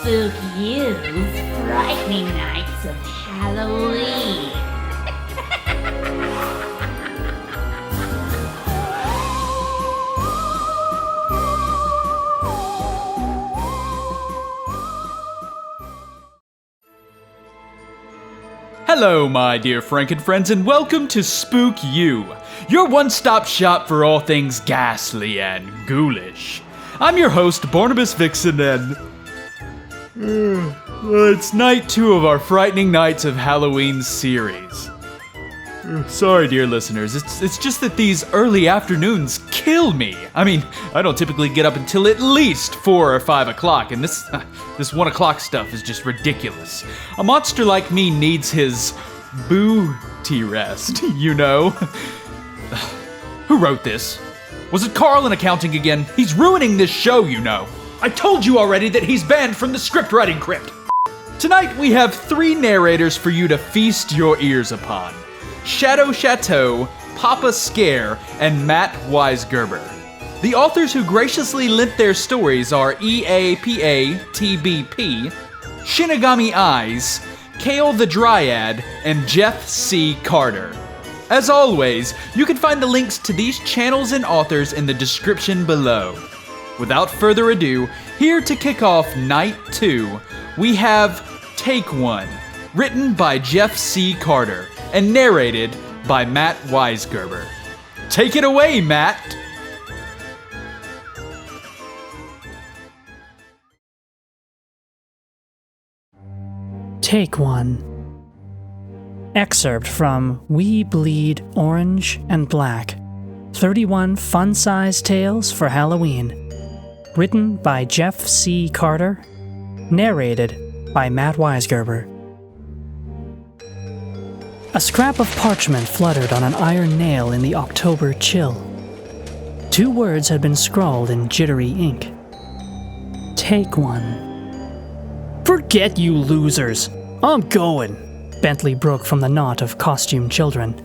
Spookyou's frightening nights of Halloween. Hello, my dear Franken friends, and welcome to Spookyou, your one-stop shop for all things ghastly and ghoulish. I'm your host, Barnabas Vixen, and it's night 2 of our Frightening Nights of Halloween series. Sorry, dear listeners, it's just that these early afternoons kill me. I mean, I don't typically get up until at least 4 or 5 o'clock, and this 1 o'clock stuff is just ridiculous. A monster like me needs his booty rest, you know? Who wrote this? Was it Carl in accounting again? He's ruining this show, you know. I told you already that he's banned from the script writing crypt. Tonight we have 3 narrators for you to feast your ears upon. Chateau, Papa Scare, and Matt Weisgerber. The authors who graciously lent their stories are EaPaTbp, Shinigami.eyes, KailTheDryad, and Jeff C. Carter. As always, you can find the links to these channels and authors in the description below. Without further ado, here to kick off Night 2, we have Take 1, written by Jeff C. Carter, and narrated by Matt Weisgerber. Take it away, Matt! Take 1. Excerpt from We Bleed Orange and Black, 31 Fun-Sized Tales for Halloween. Written by Jeff C. Carter. Narrated by Matt Weisgerber. A scrap of parchment fluttered on an iron nail in the October chill. 2 words had been scrawled in jittery ink. Take 1. Forget you losers! I'm going! Bentley broke from the knot of costumed children.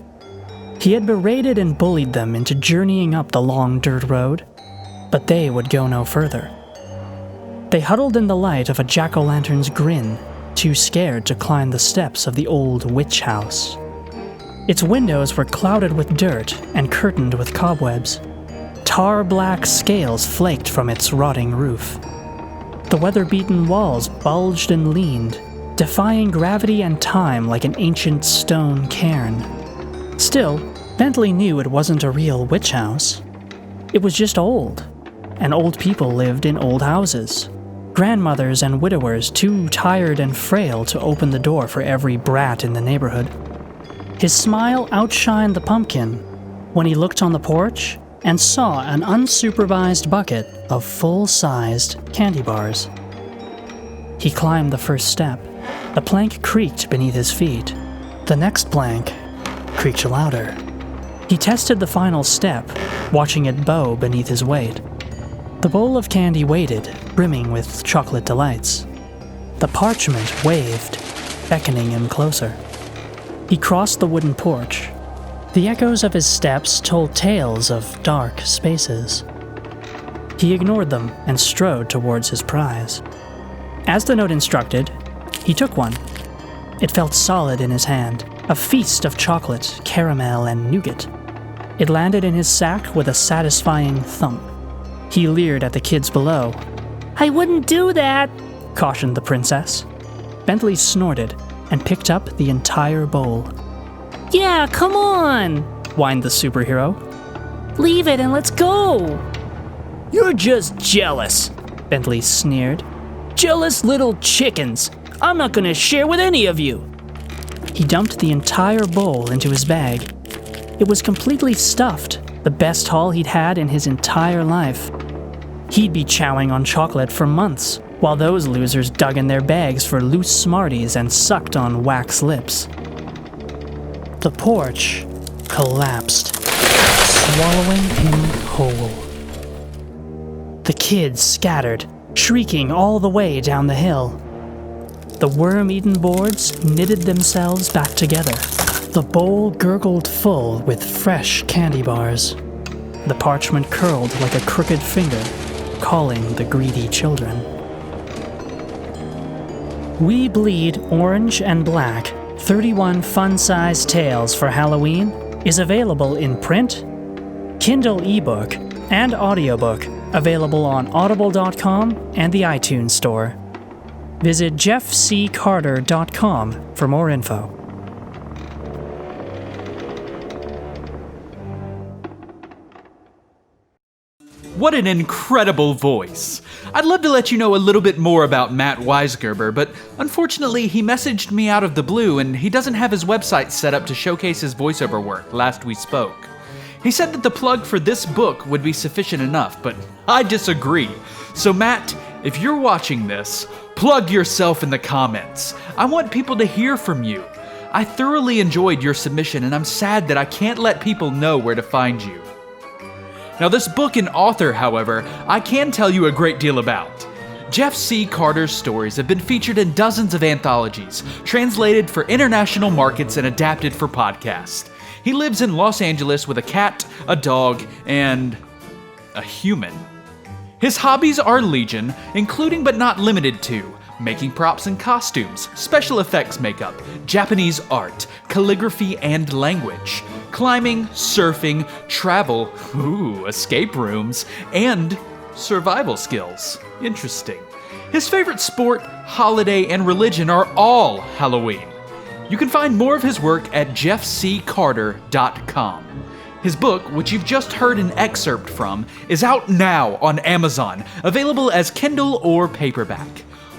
He had berated and bullied them into journeying up the long dirt road, but they would go no further. They huddled in the light of a jack-o'-lantern's grin, too scared to climb the steps of the old witch house. Its windows were clouded with dirt and curtained with cobwebs. Tar-black scales flaked from its rotting roof. The weather-beaten walls bulged and leaned, defying gravity and time like an ancient stone cairn. Still, Bentley knew it wasn't a real witch house. It was just old, and old people lived in old houses. Grandmothers and widowers too tired and frail to open the door for every brat in the neighborhood. His smile outshined the pumpkin when he looked on the porch and saw an unsupervised bucket of full-sized candy bars. He climbed the first step. The plank creaked beneath his feet. The next plank creaked louder. He tested the final step, watching it bow beneath his weight. The bowl of candy waited, brimming with chocolate delights. The parchment waved, beckoning him closer. He crossed the wooden porch. The echoes of his steps told tales of dark spaces. He ignored them and strode towards his prize. As the note instructed, he took one. It felt solid in his hand, a feast of chocolate, caramel, and nougat. It landed in his sack with a satisfying thump. He leered at the kids below. "I wouldn't do that," cautioned the princess. Bentley snorted and picked up the entire bowl. "Yeah, come on," whined the superhero. "Leave it and let's go." "You're just jealous," Bentley sneered. "Jealous little chickens. I'm not gonna share with any of you." He dumped the entire bowl into his bag. It was completely stuffed, the best haul he'd had in his entire life. He'd be chowing on chocolate for months, while those losers dug in their bags for loose Smarties and sucked on wax lips. The porch collapsed, swallowing him whole. The kids scattered, shrieking all the way down the hill. The worm-eaten boards knitted themselves back together. The bowl gurgled full with fresh candy bars. The parchment curled like a crooked finger, calling the greedy children. We Bleed Orange and Black 31 Fun-Sized Tales for Halloween is available in print, Kindle ebook, and audiobook, available on audible.com and the iTunes Store. Visit jeffccarter.com for more info. What an incredible voice! I'd love to let you know a little bit more about Matt Weisgerber, but unfortunately he messaged me out of the blue and he doesn't have his website set up to showcase his voiceover work last we spoke. He said that the plug for this book would be sufficient enough, but I disagree. So Matt, if you're watching this, plug yourself in the comments. I want people to hear from you. I thoroughly enjoyed your submission and I'm sad that I can't let people know where to find you. Now this book and author, however, I can tell you a great deal about. Jeff C. Carter's stories have been featured in dozens of anthologies, translated for international markets and adapted for podcasts. He lives in Los Angeles with a cat, a dog, and a human. His hobbies are legion, including but not limited to making props and costumes, special effects makeup, Japanese art, calligraphy and language, climbing, surfing, travel, escape rooms, and survival skills. Interesting. His favorite sport, holiday, and religion are all Halloween. You can find more of his work at jeffccarter.com. His book, which you've just heard an excerpt from, is out now on Amazon, available as Kindle or paperback.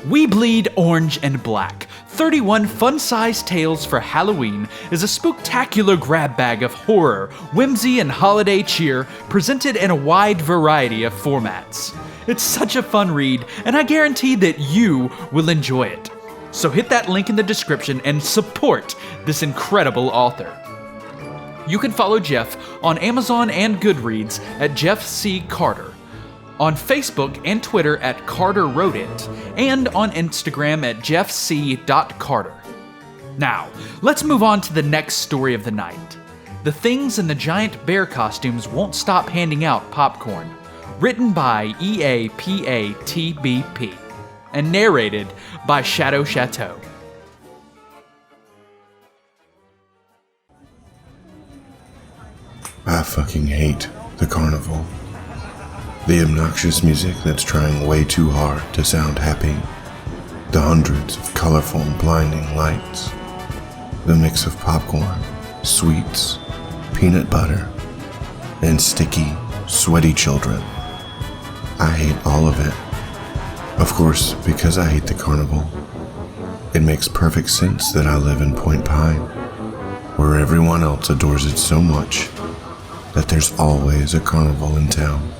We Bleed Orange and Black, 31 fun-sized tales for Halloween is a spooktacular grab bag of horror, whimsy, and holiday cheer presented in a wide variety of formats. It's such a fun read, and I guarantee that you will enjoy it. So hit that link in the description and support this incredible author. You can follow Jeff on Amazon and Goodreads at Jeff C. Carter, on Facebook and Twitter at Carter Wrote It, and on Instagram at jeffc.carter. Now, let's move on to the next story of the night. The things in the giant bear costumes won't stop handing out popcorn. Written by EaPaTbp and narrated by Chateau. I fucking hate the carnival. The obnoxious music that's trying way too hard to sound happy. The hundreds of colorful, blinding lights. The mix of popcorn, sweets, peanut butter, and sticky, sweaty children. I hate all of it. Of course, because I hate the carnival, it makes perfect sense that I live in Point Pine, where everyone else adores it so much that there's always a carnival in town.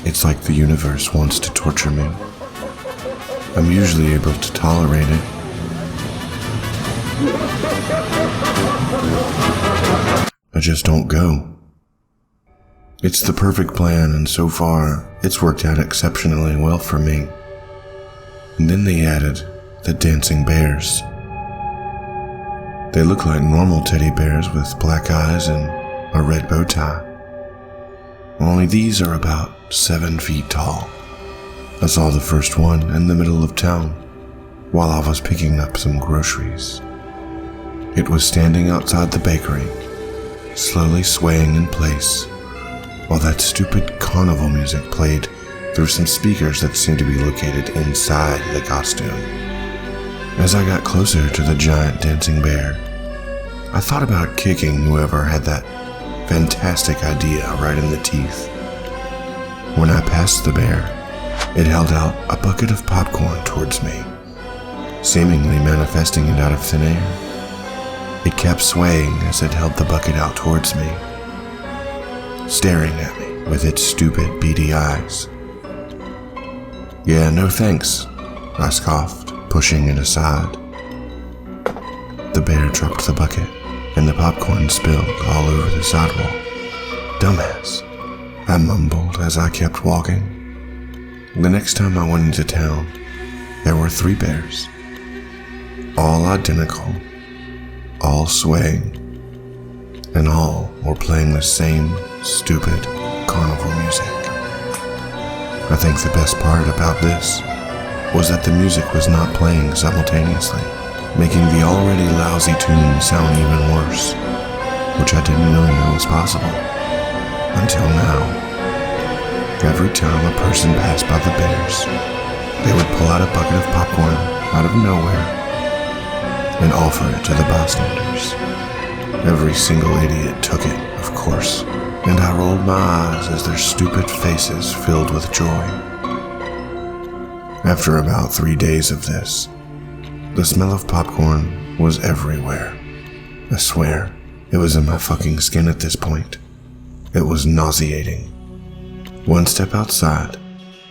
It's like the universe wants to torture me. I'm usually able to tolerate it. I just don't go. It's the perfect plan, and so far, it's worked out exceptionally well for me. And then they added the dancing bears. They look like normal teddy bears with black eyes and a red bow tie. Only these are about 7 feet tall. I saw the first one in the middle of town while I was picking up some groceries. It was standing outside the bakery, slowly swaying in place, while that stupid carnival music played through some speakers that seemed to be located inside the costume. As I got closer to the giant dancing bear, I thought about kicking whoever had that fantastic idea right in the teeth. When I passed the bear, it held out a bucket of popcorn towards me, seemingly manifesting it out of thin air. It kept swaying as it held the bucket out towards me, staring at me with its stupid, beady eyes. "Yeah, no thanks," I scoffed, pushing it aside. The bear dropped the bucket, and the popcorn spilled all over the sidewalk. "Dumbass," I mumbled as I kept walking. The next time I went into town, there were 3 bears, all identical, all swaying, and all were playing the same stupid carnival music. I think the best part about this was that the music was not playing simultaneously, making the already lousy tune sound even worse, which I didn't really know was possible. Until now. Every time a person passed by the bears, they would pull out a bucket of popcorn out of nowhere and offer it to the bystanders. Every single idiot took it, of course, and I rolled my eyes as their stupid faces filled with joy. After about 3 days of this, the smell of popcorn was everywhere. I swear, it was in my fucking skin at this point. It was nauseating. One step outside,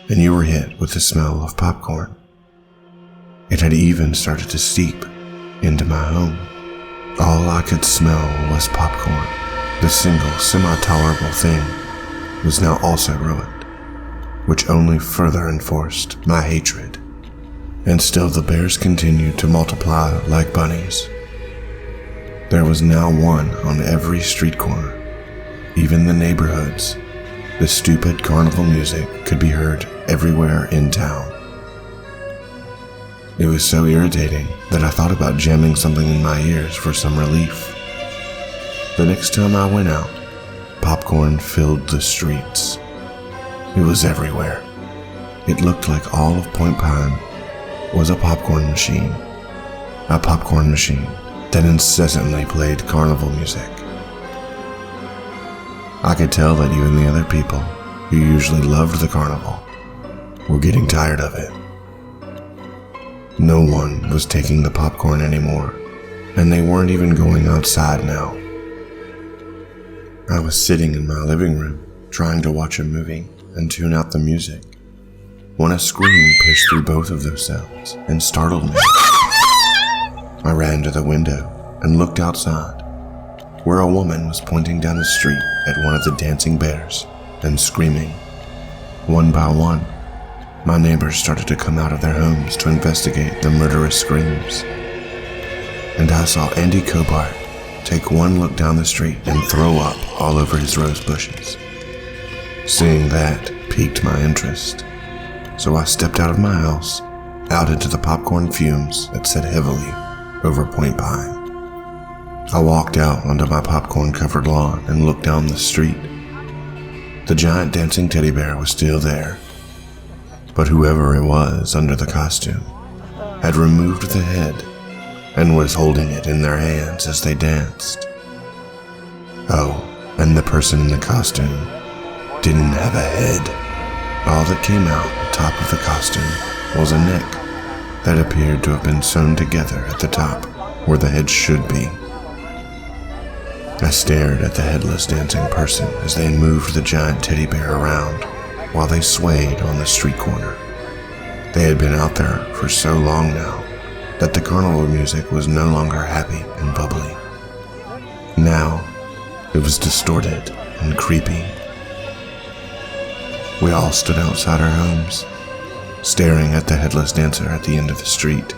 and you were hit with the smell of popcorn. It had even started to seep into my home. All I could smell was popcorn. The single, semi-tolerable thing was now also ruined, which only further enforced my hatred. And still the bears continued to multiply like bunnies. There was now one on every street corner, even the neighborhoods. The stupid carnival music could be heard everywhere in town. It was so irritating that I thought about jamming something in my ears for some relief. The next time I went out, popcorn filled the streets. It was everywhere. It looked like all of Point Pine was a popcorn machine. A popcorn machine that incessantly played carnival music. I could tell that even the other people who usually loved the carnival were getting tired of it. No one was taking the popcorn anymore, and they weren't even going outside now. I was sitting in my living room, trying to watch a movie and tune out the music, when a scream pierced through both of those sounds and startled me. I ran to the window and looked outside, where a woman was pointing down the street at one of the dancing bears and screaming. One by one, my neighbors started to come out of their homes to investigate the murderous screams. And I saw Andy Cobart take one look down the street and throw up all over his rose bushes. Seeing that piqued my interest, so I stepped out of my house, out into the popcorn fumes that set heavily over Point Pine. I walked out onto my popcorn-covered lawn and looked down the street. The giant dancing teddy bear was still there, but whoever it was under the costume had removed the head and was holding it in their hands as they danced. Oh, and the person in the costume didn't have a head. All that came out the top of the costume was a neck that appeared to have been sewn together at the top where the head should be. I stared at the headless dancing person as they moved the giant teddy bear around while they swayed on the street corner. They had been out there for so long now that the carnival music was no longer happy and bubbly. Now, it was distorted and creepy. We all stood outside our homes, staring at the headless dancer at the end of the street,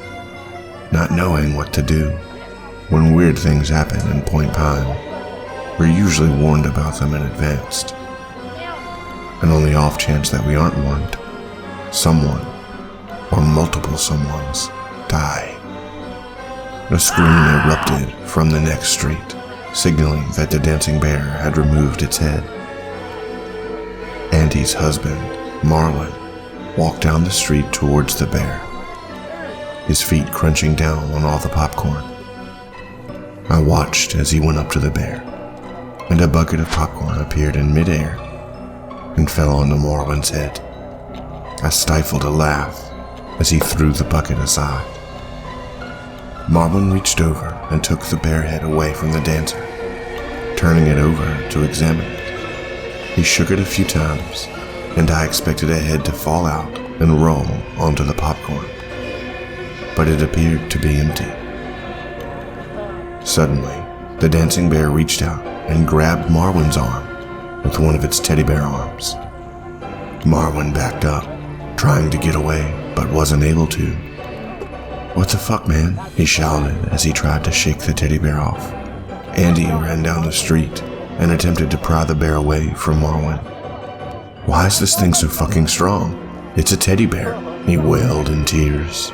not knowing what to do. When weird things happen in Point Pine, we're usually warned about them in advance. And on the off chance that we aren't warned, someone, or multiple someones, die. A scream erupted from the next street, signaling that the dancing bear had removed its head. Andy's husband, Marlon, walked down the street towards the bear, his feet crunching down on all the popcorn. I watched as he went up to the bear, and a bucket of popcorn appeared in midair and fell onto Marlon's head. I stifled a laugh as he threw the bucket aside. Marlon reached over and took the bear head away from the dancer, turning it over to examine it. He shook it a few times, and I expected a head to fall out and roll onto the popcorn, but it appeared to be empty. Suddenly, the dancing bear reached out and grabbed Marwan's arm with one of its teddy bear arms. Marwan backed up, trying to get away, but wasn't able to. "What the fuck, man?" he shouted as he tried to shake the teddy bear off. Andy ran down the street and attempted to pry the bear away from Marwan. "Why is this thing so fucking strong? It's a teddy bear. he wailed in tears.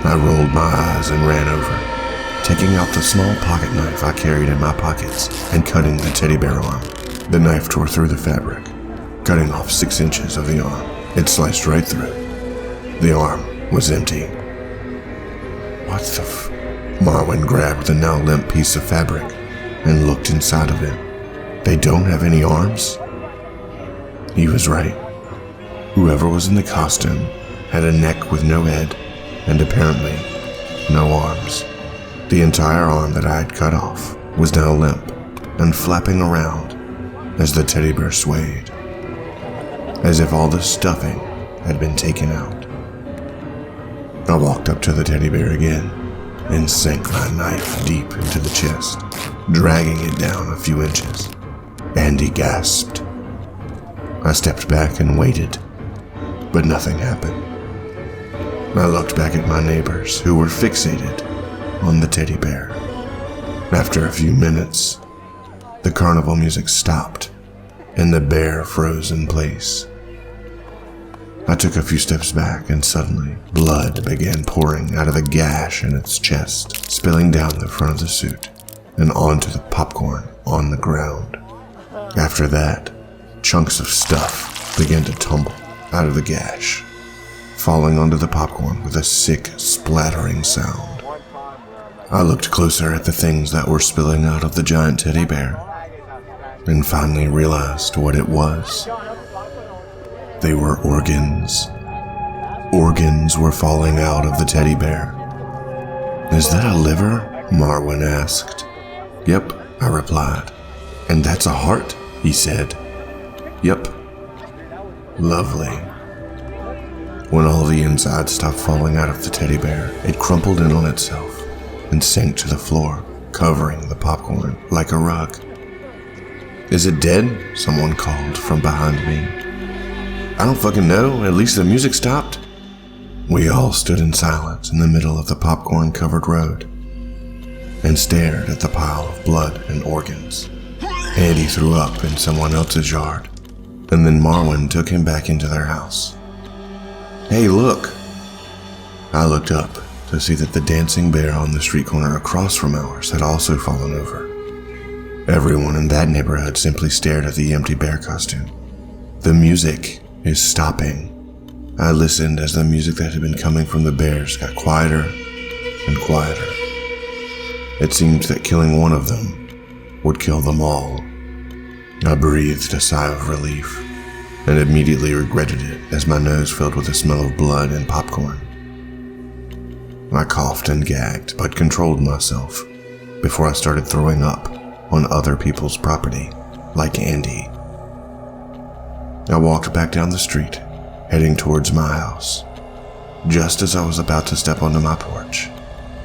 I rolled my eyes and ran over, taking out the small pocket knife I carried in my pockets and cutting the teddy bear arm. The knife tore through the fabric, cutting off 6 inches of the arm. It sliced right through. The arm was empty. What the Marwin grabbed the now limp piece of fabric and looked inside of it. They don't have any arms? He was right. Whoever was in the costume had a neck with no head and apparently no arms. The entire arm that I had cut off was now limp and flapping around as the teddy bear swayed, as if all the stuffing had been taken out. I walked up to the teddy bear again and sank my knife deep into the chest, dragging it down a few inches. Andy gasped. I stepped back and waited, but nothing happened. I looked back at my neighbors who were fixated on the teddy bear. After a few minutes, the carnival music stopped and the bear froze in place. I took a few steps back and suddenly blood began pouring out of the gash in its chest, spilling down the front of the suit and onto the popcorn on the ground. After that, chunks of stuff began to tumble out of the gash, falling onto the popcorn with a sick, splattering sound. I looked closer at the things that were spilling out of the giant teddy bear and finally realized what it was. They were organs. Organs were falling out of the teddy bear. "Is that a liver?" Marwin asked. "Yep," I replied. "And that's a heart?" he said. "Yep." Lovely. When all the inside stopped falling out of the teddy bear, it crumpled in on itself and sank to the floor, covering the popcorn like a rug. "Is it dead?" someone called from behind me. "I don't fucking know, at least the music stopped." We all stood in silence in the middle of the popcorn-covered road and stared at the pile of blood and organs. Andy threw up in someone else's yard, and then Marwin took him back into their house. "Hey, look!" I looked up to see that the dancing bear on the street corner across from ours had also fallen over. Everyone in that neighborhood simply stared at the empty bear costume. "The music is stopping." I listened as the music that had been coming from the bears got quieter and quieter. It seemed that killing one of them would kill them all. I breathed a sigh of relief and immediately regretted it as my nose filled with the smell of blood and popcorn. I coughed and gagged, but controlled myself before I started throwing up on other people's property, like Andy. I walked back down the street, heading towards my house. Just as I was about to step onto my porch,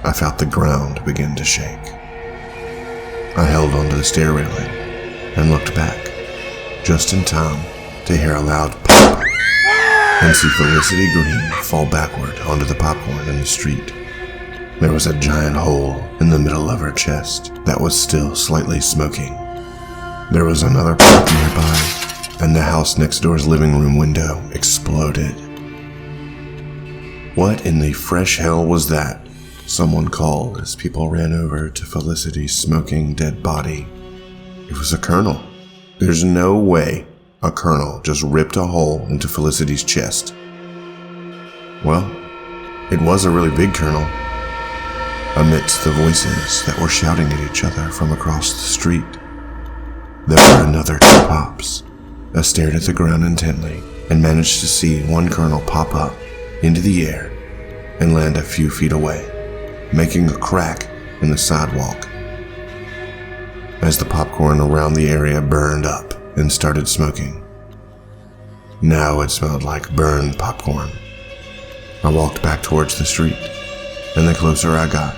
I felt the ground begin to shake. I held onto the stair railing and looked back, just in time to hear a loud pop and see Felicity Green fall backward onto the popcorn in the street. There was a giant hole in the middle of her chest that was still slightly smoking. There was another pop nearby, and the house next door's living room window exploded. "What in the fresh hell was that?" someone called as people ran over to Felicity's smoking dead body. It was a kernel. There's no way a kernel just ripped a hole into Felicity's chest. Well, it was a really big kernel. Amidst the voices that were shouting at each other from across the street, there were another 2 pops. I stared at the ground intently and managed to see one kernel pop up into the air and land a few feet away, making a crack in the sidewalk. As the popcorn around the area burned up and started smoking. Now it smelled like burned popcorn. I walked back towards the street, and the closer I got,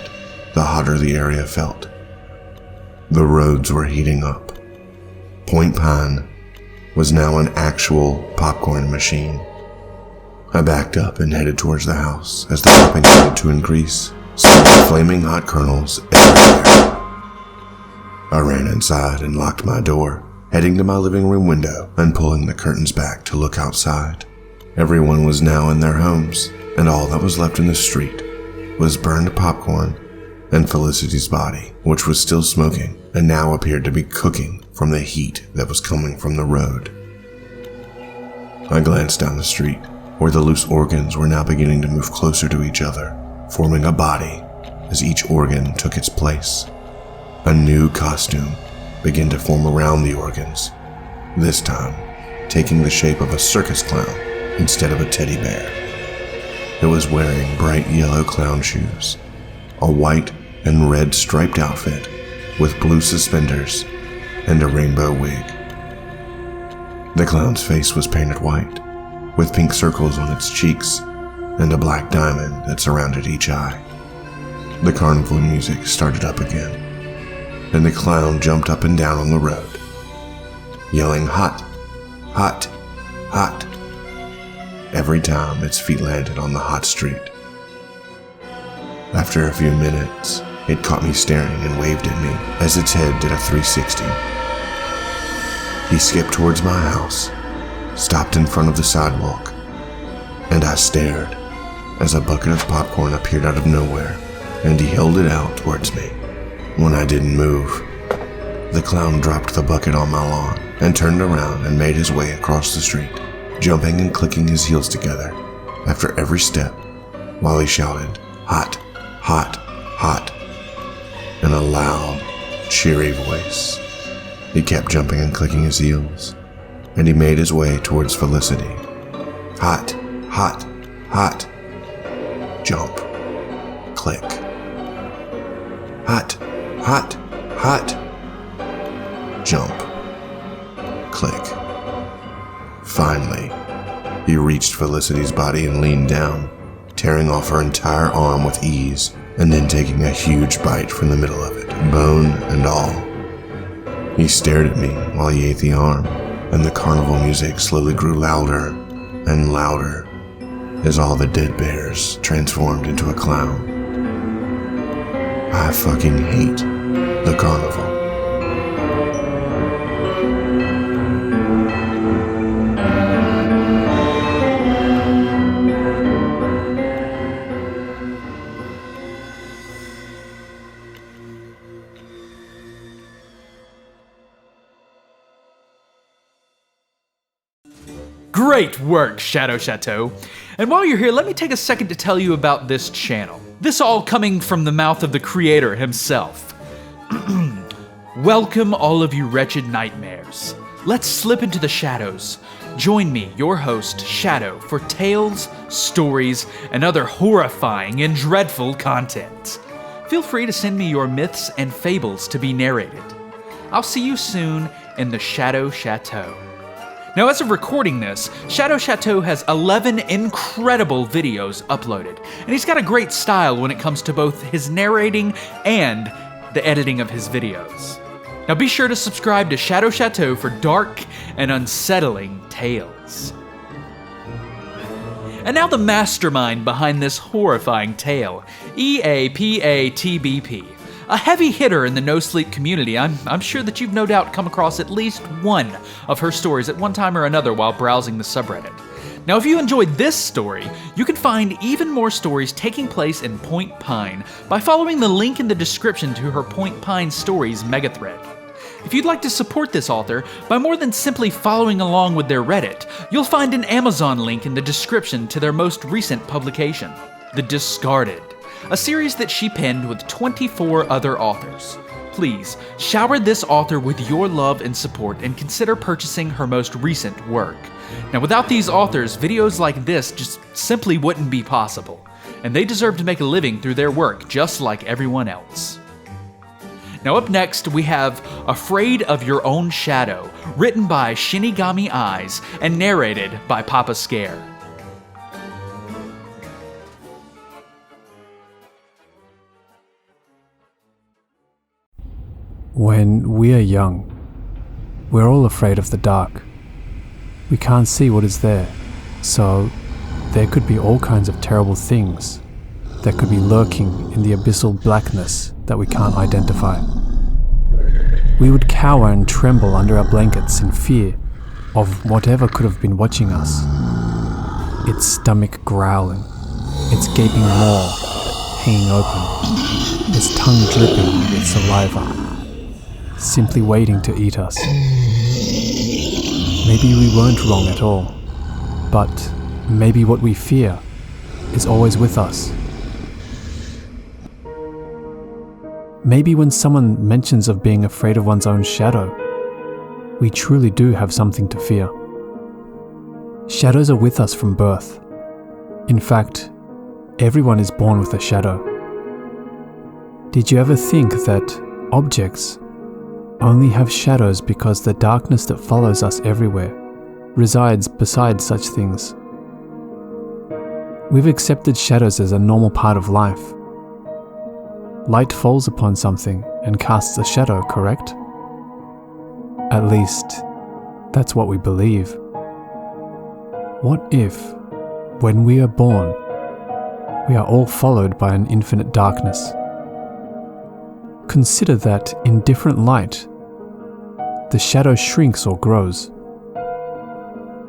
the hotter the area felt. The roads were heating up. Point Pine was now an actual popcorn machine. I backed up and headed towards the house as the popping started to increase, sending flaming hot kernels everywhere. I ran inside and locked my door, heading to my living room window and pulling the curtains back to look outside. Everyone was now in their homes, and all that was left in the street was burned popcorn and Felicity's body, which was still smoking and now appeared to be cooking from the heat that was coming from the road. I glanced down the street, where the loose organs were now beginning to move closer to each other, forming a body as each organ took its place. A new costume began to form around the organs, this time taking the shape of a circus clown instead of a teddy bear. It was wearing bright yellow clown shoes, a white and red striped outfit with blue suspenders and a rainbow wig. The clown's face was painted white, with pink circles on its cheeks and a black diamond that surrounded each eye. The carnival music started up again, and the clown jumped up and down on the road, yelling hot, hot, hot, every time its feet landed on the hot street. After a few minutes, it caught me staring and waved at me as its head did a 360. He skipped towards my house, stopped in front of the sidewalk, and I stared as a bucket of popcorn appeared out of nowhere, and he held it out towards me. When I didn't move, the clown dropped the bucket on my lawn and turned around and made his way across the street, jumping and clicking his heels together after every step while he shouted, hot, hot, hot, in a loud, cheery voice. He kept jumping and clicking his heels, and he made his way towards Felicity. Hot, hot, hot, jump, click. Hot, hot, hot, jump, click. Finally, he reached Felicity's body and leaned down, tearing off her entire arm with ease, and then taking a huge bite from the middle of it, bone and all. He stared at me while he ate the arm, and the carnival music slowly grew louder and louder as all the dead bears transformed into a clown. I fucking hate the carnival. Great work, Chateau. And while you're here, let me take a second to tell you about this channel. This all coming from the mouth of the creator himself. Welcome all of you wretched nightmares. Let's slip into the shadows. Join me, your host, Chateau, for tales, stories, and other horrifying and dreadful content. Feel free to send me your myths and fables to be narrated. I'll see you soon in the Chateau. Now, as of recording this, Chateau has 11 incredible videos uploaded, and he's got a great style when it comes to both his narrating and the editing of his videos. Now be sure to subscribe to Chateau for dark and unsettling tales. And now the mastermind behind this horrifying tale, EaPatbp. A heavy hitter in the no-sleep community. I'm sure that you've no doubt come across at least one of her stories at one time or another while browsing the subreddit. Now, if you enjoyed this story, you can find even more stories taking place in Point Pine by following the link in the description to her Point Pine Stories megathread. If you'd like to support this author by more than simply following along with their Reddit, you'll find an Amazon link in the description to their most recent publication, The Discarded, a series that she penned with 24 other authors. Please, shower this author with your love and support and consider purchasing her most recent work. Now, without these authors, videos like this just simply wouldn't be possible, and they deserve to make a living through their work just like everyone else. Now up next, we have Afraid of Your Own Shadow, written by shinigami.eyes and narrated by Papa Scare. When we are young, we're all afraid of the dark. We can't see what is there, so there could be all kinds of terrible things that could be lurking in the abyssal blackness that we can't identify. We would cower and tremble under our blankets in fear of whatever could have been watching us. its stomach growling, its gaping maw hanging open, its tongue dripping with saliva, simply waiting to eat us. Maybe we weren't wrong at all, but maybe what we fear is always with us. Maybe when someone mentions of being afraid of one's own shadow, we truly do have something to fear. Shadows are with us from birth. In fact, everyone is born with a shadow. Did you ever think that objects only have shadows because the darkness that follows us everywhere resides beside such things? We've accepted shadows as a normal part of life. Light falls upon something and casts a shadow, correct? At least, that's what we believe. What if, when we are born, we are all followed by an infinite darkness? Consider that in different light, the shadow shrinks or grows.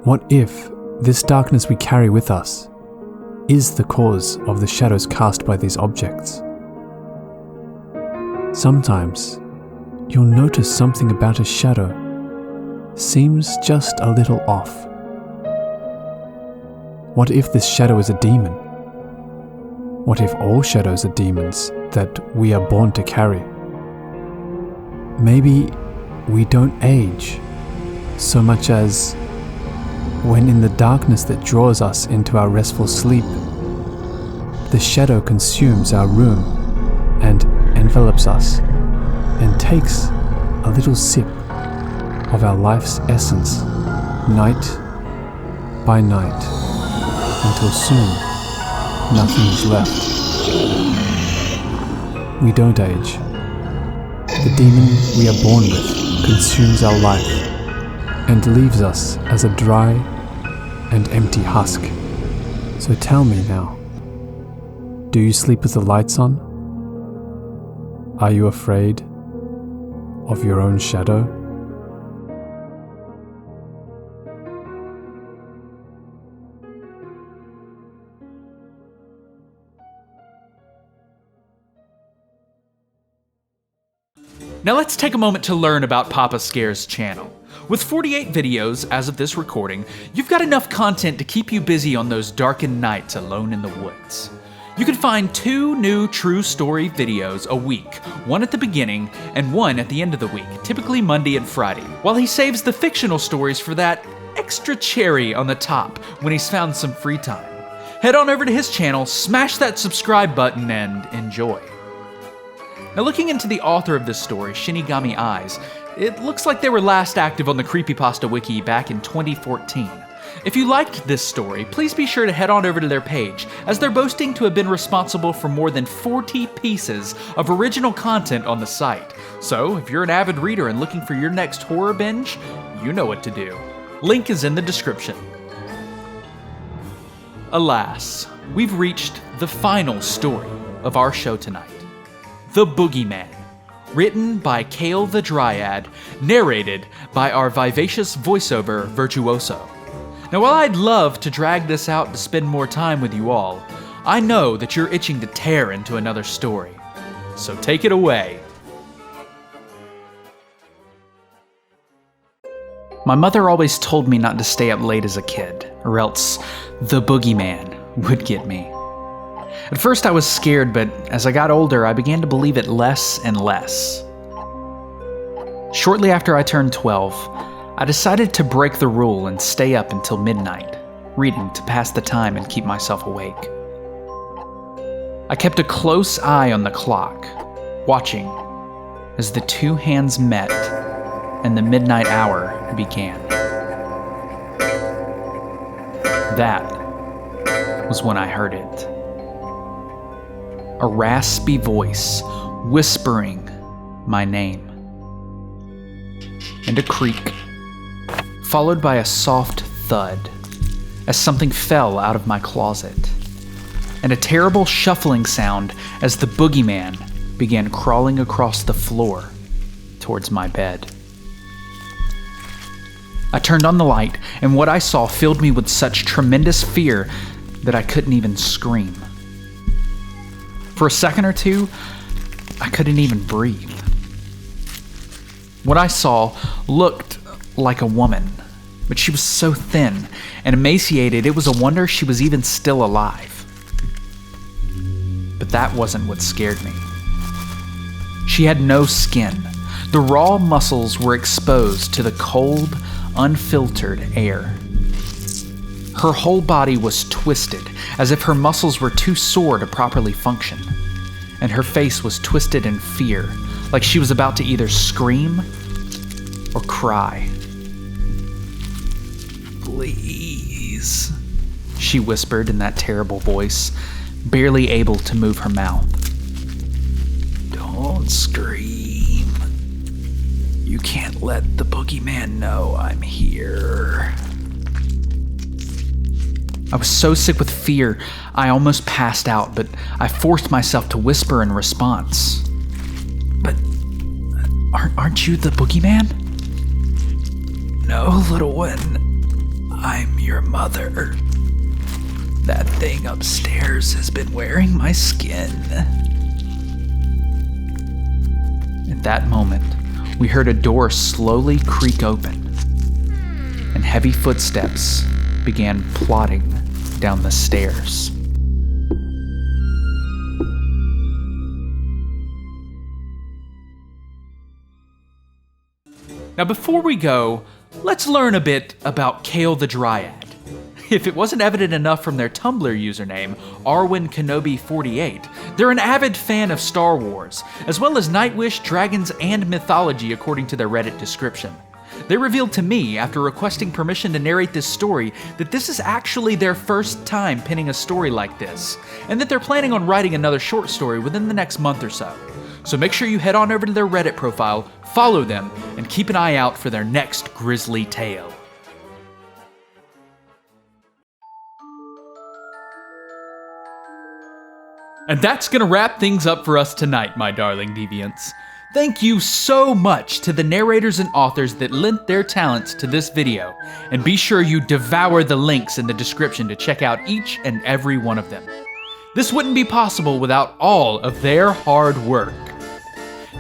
What if this darkness we carry with us is the cause of the shadows cast by these objects? Sometimes, you'll notice something about a shadow seems just a little off. What if this shadow is a demon? What if all shadows are demons that we are born to carry? Maybe we don't age so much as when in the darkness that draws us into our restful sleep, the shadow consumes our room and envelops us and takes a little sip of our life's essence, night by night, until soon nothing is left. We don't age. The demon we are born with consumes our life and leaves us as a dry and empty husk. So tell me now, do you sleep with the lights on? Are you afraid of your own shadow? Now let's take a moment to learn about Papa Scare's channel. With 48 videos as of this recording, you've got enough content to keep you busy on those darkened nights alone in the woods. You can find 2 new true story videos a week, one at the beginning and one at the end of the week, typically Monday and Friday, while he saves the fictional stories for that extra cherry on the top when he's found some free time. Head on over to his channel, smash that subscribe button, and enjoy. Now, looking into the author of this story, Shinigami.eyes, it looks like they were last active on the Creepypasta Wiki back in 2014. If you liked this story, please be sure to head on over to their page, as they're boasting to have been responsible for more than 40 pieces of original content on the site. So, if you're an avid reader and looking for your next horror binge, you know what to do. Link is in the description. Alas, we've reached the final story of our show tonight. The Boogeyman, written by KailTheDryad, narrated by our vivacious voiceover virtuoso. Now, while I'd love to drag this out to spend more time with you all, I know that you're itching to tear into another story. So take it away. My mother always told me not to stay up late as a kid, or else the Boogeyman would get me. At first I was scared, but as I got older, I began to believe it less and less. Shortly after I turned 12, I decided to break the rule and stay up until midnight, reading to pass the time and keep myself awake. I kept a close eye on the clock, watching as the 2 hands met and the midnight hour began. That was when I heard it. A raspy voice whispering my name. And a creak, followed by a soft thud as something fell out of my closet, and a terrible shuffling sound as the Boogeyman began crawling across the floor towards my bed. I turned on the light, and what I saw filled me with such tremendous fear that I couldn't even scream. For a second or two, I couldn't even breathe. What I saw looked like a woman, but she was so thin and emaciated it was a wonder she was even still alive. But that wasn't what scared me. She had no skin. The raw muscles were exposed to the cold, unfiltered air. Her whole body was twisted, as if her muscles were too sore to properly function. And her face was twisted in fear, like she was about to either scream or cry. "Please," she whispered in that terrible voice, barely able to move her mouth. "Don't scream. You can't let the boogeyman know I'm here." I was so sick with fear, I almost passed out, but I forced myself to whisper in response. "But aren't you the boogeyman?" "No, little one. I'm your mother. That thing upstairs has been wearing my skin." At that moment, we heard a door slowly creak open, and heavy footsteps began plodding down the stairs. Now before we go, let's learn a bit about KailTheDryad. If it wasn't evident enough from their Tumblr username, ArwenKenobi48, they're an avid fan of Star Wars, as well as Nightwish, dragons, and mythology according to their Reddit description. They revealed to me, after requesting permission to narrate this story, that this is actually their first time penning a story like this, and that they're planning on writing another short story within the next month or so. So make sure you head on over to their Reddit profile, follow them, and keep an eye out for their next grisly tale. And that's gonna wrap things up for us tonight, my darling deviants. Thank you so much to the narrators and authors that lent their talents to this video, and be sure you devour the links in the description to check out each and every one of them. This wouldn't be possible without all of their hard work.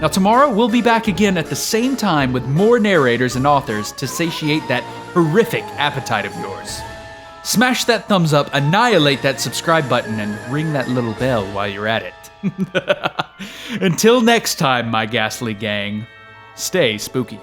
Now tomorrow we'll be back again at the same time with more narrators and authors to satiate that horrific appetite of yours. Smash that thumbs up, annihilate that subscribe button, and ring that little bell while you're at it. Until next time, my ghastly gang, stay spooky.